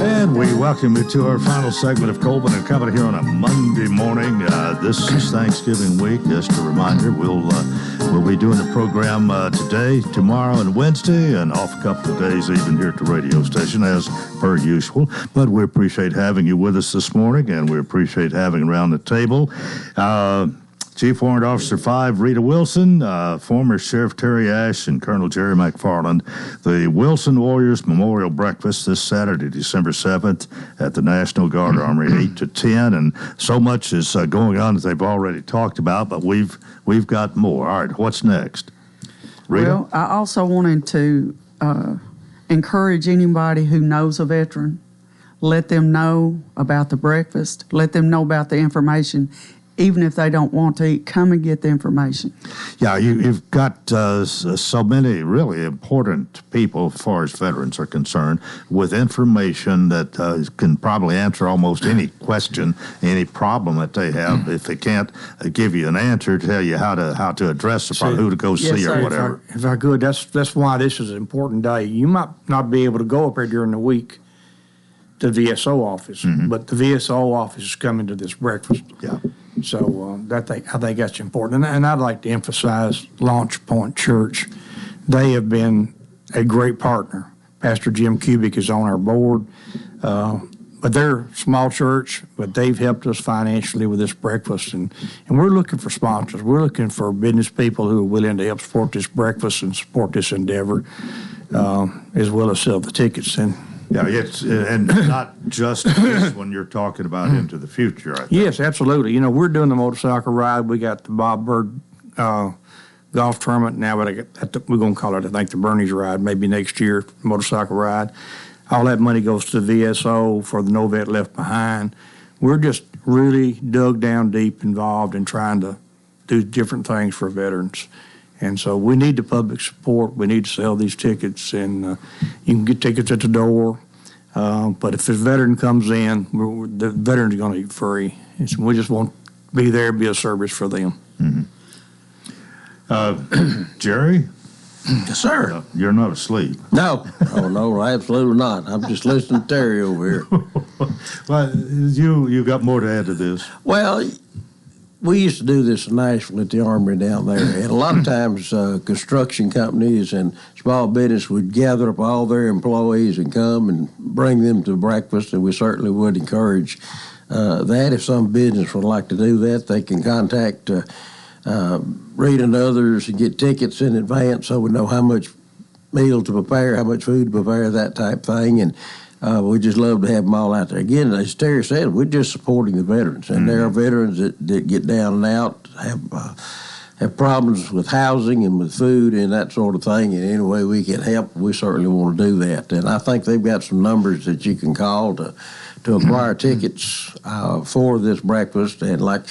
And we welcome you to our final segment of Coleman & Company here on a Monday morning. This is Thanksgiving week. Just a reminder, we'll We'll be doing the program today, tomorrow, and Wednesday, and off a couple of days even here at the radio station as per usual. But we appreciate having you with us this morning, and we appreciate having around the table Chief Warrant Officer 5, Rita Wilson, former Sheriff Terry Ash, and Colonel Jerry McFarland. The Wilson Warriors Memorial Breakfast this Saturday, December 7th at the National Guard Armory, 8 to 10. And so much is going on that they've already talked about, but we've got more. All right, what's next? Rita? Well, I also wanted to encourage anybody who knows a veteran, let them know about the breakfast, let them know about the information. Even if they don't want to eat, come and get the information. Yeah, you've got so many really important people, as far as veterans are concerned, with information that can probably answer almost any question, any problem that they have. If they can't give you an answer, tell you how to address the problem, who to go see or whatever. If I could, that's why this is an important day. You might not be able to go up here during the week to the VSO office, but the VSO office is coming to this breakfast. Yeah. So I think that's important. And I'd like to emphasize Launch Point Church. They have been a great partner. Pastor Jim Kubik is on our board. But they're a small church, but they've helped us financially with this breakfast. And we're looking for sponsors. We're looking for business people who are willing to help support this breakfast and support this endeavor, as well as sell the tickets. Yeah, it's and not just this when you're talking about into the future, I think. Yes, absolutely. You know, we're doing the motorcycle ride. We got the Bob Bird golf tournament now. We're going to call it, I think, the Bernie's ride, maybe next year, motorcycle ride. All that money goes to the VSO for the No Vet Left Behind. We're just really dug down deep involved in trying to do different things for veterans. And so we need the public support. We need to sell these tickets, and you can get tickets at the door. But if a veteran comes in, the veteran's going to eat free. And so we just want to be there, be a service for them. Jerry? Yes, sir. You're not asleep. No. Oh, no, absolutely not. I'm just listening to Terry over here. Well, you got more to add to this. Well, we used to do this in Nashville at the Armory down there. And a lot of times construction companies and small business would gather up all their employees and come and bring them to breakfast, and we certainly would encourage that. If some business would like to do that, they can contact Reed and others and get tickets in advance so we know how much meal to prepare, how much food to prepare, that type thing. And we just love to have them all out there. Again, as Terry said, we're just supporting the veterans. And there are veterans that get down and out, have problems with housing and with food and that sort of thing. And any way we can help, we certainly want to do that. And I think they've got some numbers that you can call to acquire tickets for this breakfast. And like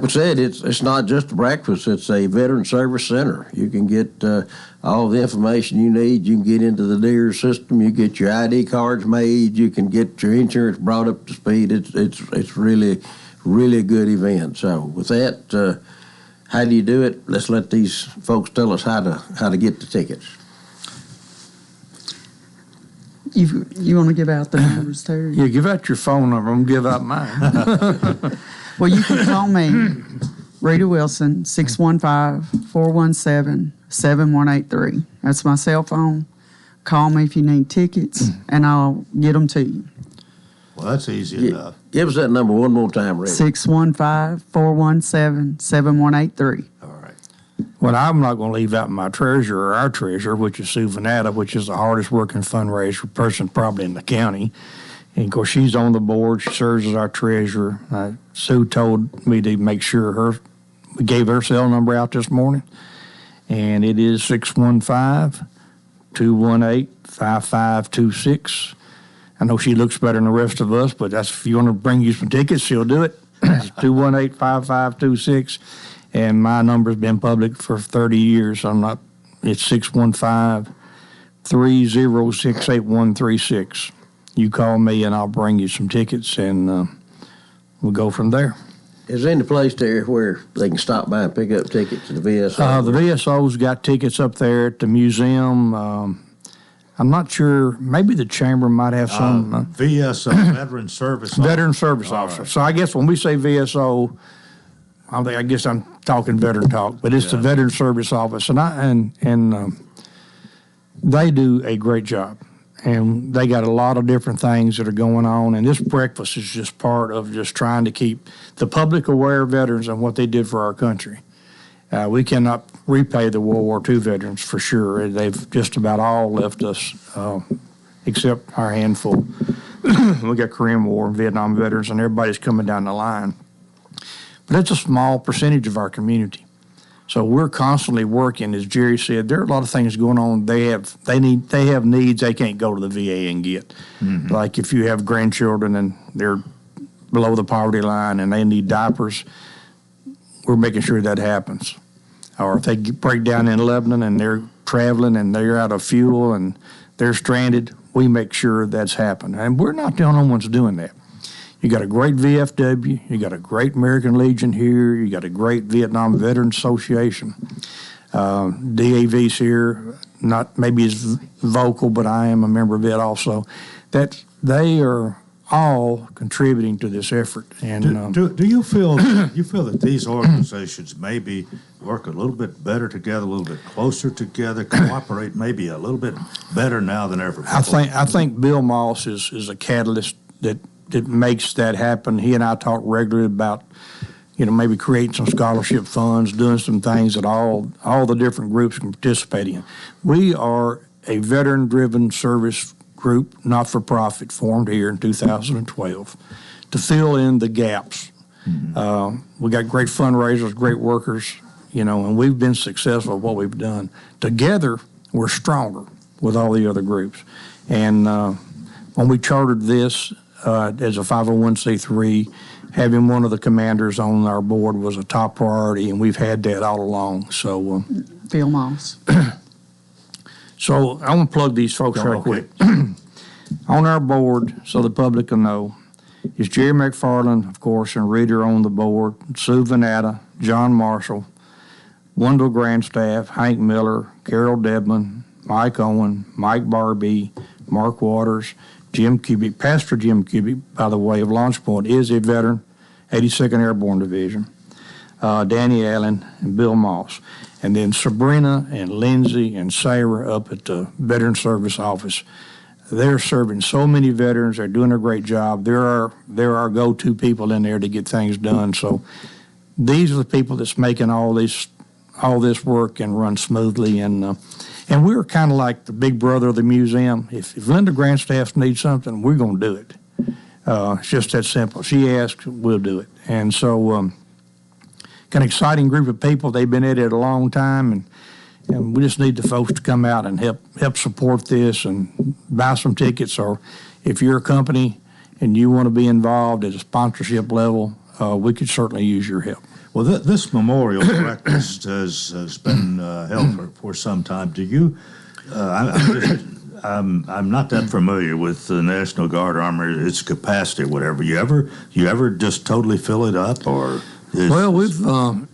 we said, it's not just a breakfast. It's a veteran service center. You can get all the information you need. You can get into the DEER system. You get your ID cards made. You can get your insurance brought up to speed. It's really, really a good event. So with that, how do you do it? Let's let these folks tell us how to get the tickets. You want to give out the numbers, Terry? Yeah, give out your phone number. I'm going to give out mine. Well, you can call me, Rita Wilson, 615-417-7183. That's my cell phone. Call me if you need tickets, and I'll get them to you. Well, that's easy enough. Give us that number one more time, Rita. 615-417-7183. All right. Well, I'm not going to leave out my treasurer, our treasurer, which is Sue Vanetta, which is the hardest working fundraiser person probably in the county. And, of course, she's on the board. She serves as our treasurer. Sue told me to make sure we gave her cell number out this morning. And it is 615-218-5526. I know she looks better than the rest of us, but that's if you want to bring you some tickets, she'll do it. It's 218-5526. And my number's been public for 30 years. It's 615-306-8136. You call me and I'll bring you some tickets, and we'll go from there. Is there any place there where they can stop by and pick up tickets at the VSO? The VSO's got tickets up there at the museum. I'm not sure. Maybe the chamber might have some. VSO, Veteran Service Officer. Veteran Service Officer. Right. So I guess when we say VSO, I guess I'm talking veteran talk, but it's the Veteran Service Office, and they do a great job. And they got a lot of different things that are going on, and this breakfast is just part of just trying to keep the public aware of veterans and what they did for our country. We cannot repay the World War II veterans for sure. They've just about all left us, except our handful. We got Korean War and Vietnam veterans, and everybody's coming down the line. But it's a small percentage of our community. So we're constantly working, as Jerry said. There are a lot of things going on. They have needs they can't go to the VA and get. Mm-hmm. Like if you have grandchildren and they're below the poverty line and they need diapers, we're making sure that happens. Or if they break down in Lebanon and they're traveling and they're out of fuel and they're stranded, we make sure that's happened. And we're not the only ones doing that. You got a great VFW, you got a great American Legion here, you got a great Vietnam Veterans Association. DAV's here, not maybe as vocal, but I am a member of it also. That they are all contributing to this effort. And do you feel that these organizations maybe work a little bit better together, a little bit closer together, cooperate maybe a little bit better now than ever before? I think Bill Moss is a catalyst that makes that happen. He and I talk regularly about, maybe creating some scholarship funds, doing some things that all the different groups can participate in. We are a veteran-driven service group, not-for-profit, formed here in 2012 to fill in the gaps. Mm-hmm. We got great fundraisers, great workers, and we've been successful at what we've done. Together, we're stronger with all the other groups. And when we chartered this as a 501c3, having one of the commanders on our board was a top priority, and we've had that all along. So, Bill Moss. So I want to plug these folks right quick. On our board, so the public will know, is Jerry McFarland, of course, and Rita are on the board, Sue Venata, John Marshall, Wendell Grandstaff, Hank Miller, Carol Debman, Mike Owen, Mike Barbie, Mark Waters, Jim Cubic. Pastor Jim Cubic, by the way, of Launch Point, is a veteran, 82nd Airborne Division. Danny Allen and Bill Moss. And then Sabrina and Lindsay and Sarah up at the Veteran Service Office. They're serving so many veterans. They're doing a great job. There are go-to people in there to get things done. So these are the people that's making all this work and run smoothly. And we're kind of like the big brother of the museum. If Linda Grandstaff needs something, we're going to do it. It's just that simple. She asks, we'll do it. And so an exciting group of people. They've been at it a long time, and we just need the folks to come out and help support this and buy some tickets. Or if you're a company and you want to be involved at a sponsorship level, we could certainly use your help. Well, this memorial breakfast has been held for some time. Do you? I'm not that familiar with the National Guard Army, its capacity, or whatever. You ever just totally fill it up, or? Well,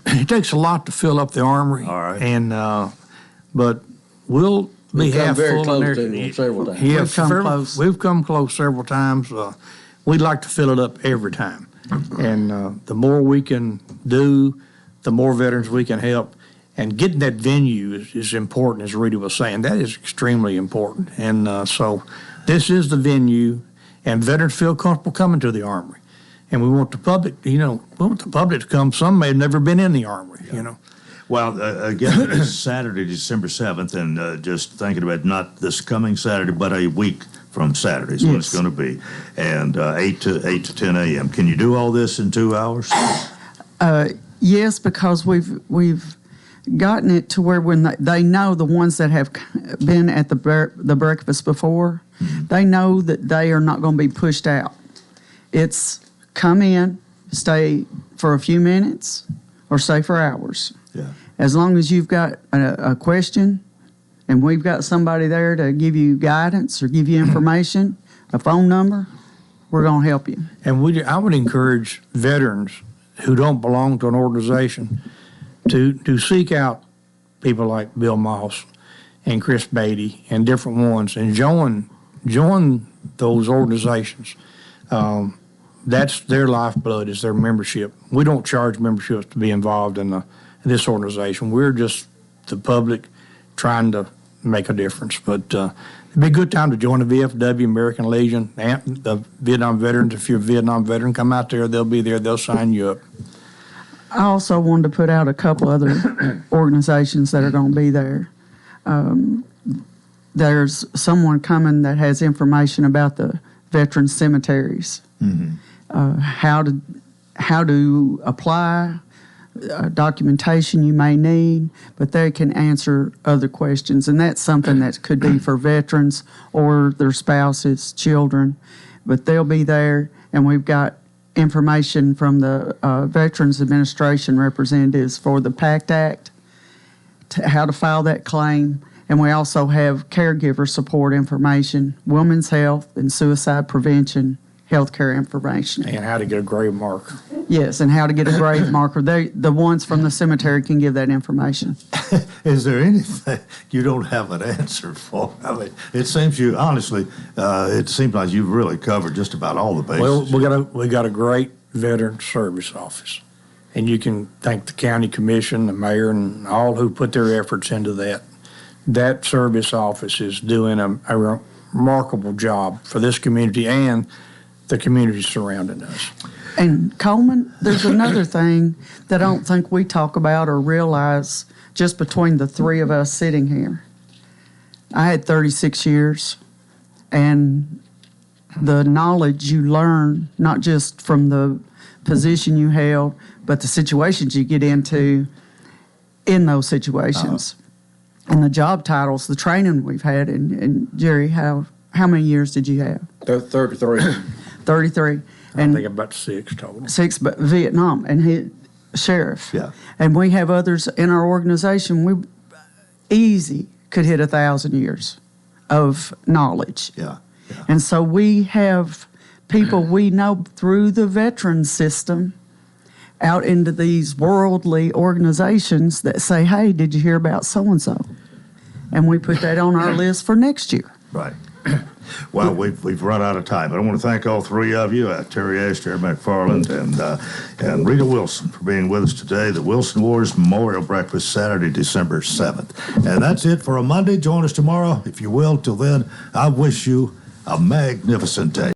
it takes a lot to fill up the armory. All right. And but we'll be half full in there. Several times. Yeah, we've come close several times. We'd like to fill it up every time. And the more we can do, the more veterans we can help. And getting that venue is important, as Rita was saying. That is extremely important. And so this is the venue, and veterans feel comfortable coming to the armory. And we want the public, to come. Some may have never been in the armory, Well, again, it's Saturday, December 7th, and just thinking about not this coming Saturday, but a week from Saturday is when it's going to be, and 8 to 10 a.m. Can you do all this in 2 hours? Yes, because we've gotten it to where when they know, the ones that have been at the breakfast before, they know that they are not going to be pushed out. It's come in, stay for a few minutes, or stay for hours. Yeah. As long as you've got a question, and we've got somebody there to give you guidance or give you information, a phone number, we're going to help you. And I would encourage veterans who don't belong to an organization to seek out people like Bill Moss and Chris Beatty and different ones and join those organizations. That's their lifeblood, is their membership. We don't charge memberships to be involved in this organization. We're just the public trying to make a difference. But it'd be a good time to join the VFW, American Legion, and the Vietnam veterans. If you're a Vietnam veteran, come out there. They'll be there. They'll sign you up. I also wanted to put out a couple other organizations that are going to be there. There's someone coming that has information about the veteran cemeteries, how to apply, documentation you may need, but they can answer other questions. And that's something that could be for veterans or their spouses, children. But they'll be there, and we've got information from the Veterans Administration representatives for the PACT Act, how to file that claim. And we also have caregiver support information, women's health and suicide prevention, healthcare information. And how to get a grave marker. Yes, and how to get a grave marker. The ones from the cemetery can give that information. Is there anything you don't have an answer for? I mean, it seems you, honestly, it seems like you've really covered just about all the bases. Well, we got a great veteran service office. And you can thank the county commission, the mayor, and all who put their efforts into that. That service office is doing a remarkable job for this community and the community surrounding us. And Coleman, there's another thing that I don't think we talk about or realize just between the three of us sitting here. I had 36 years, and the knowledge you learn, not just from the position you held, but the situations you get into in those situations. And the job titles, the training we've had. And Jerry, how many years did you have? 33. 33. I think about 6 total. 6, but Vietnam, and he sheriff. Yeah. And we have others in our organization. We easy could hit 1,000 years of knowledge. Yeah. And so we have people we know through the veteran system out into these worldly organizations that say, hey, did you hear about so-and-so? And we put that on our list for next year. Right. Well, we've run out of time, but I want to thank all three of you, Terry Ash, Terry McFarland, and Rita Wilson for being with us today. The Wilson Wars Memorial Breakfast, Saturday, December 7th. And that's it for a Monday. Join us tomorrow, if you will. Till then, I wish you a magnificent day.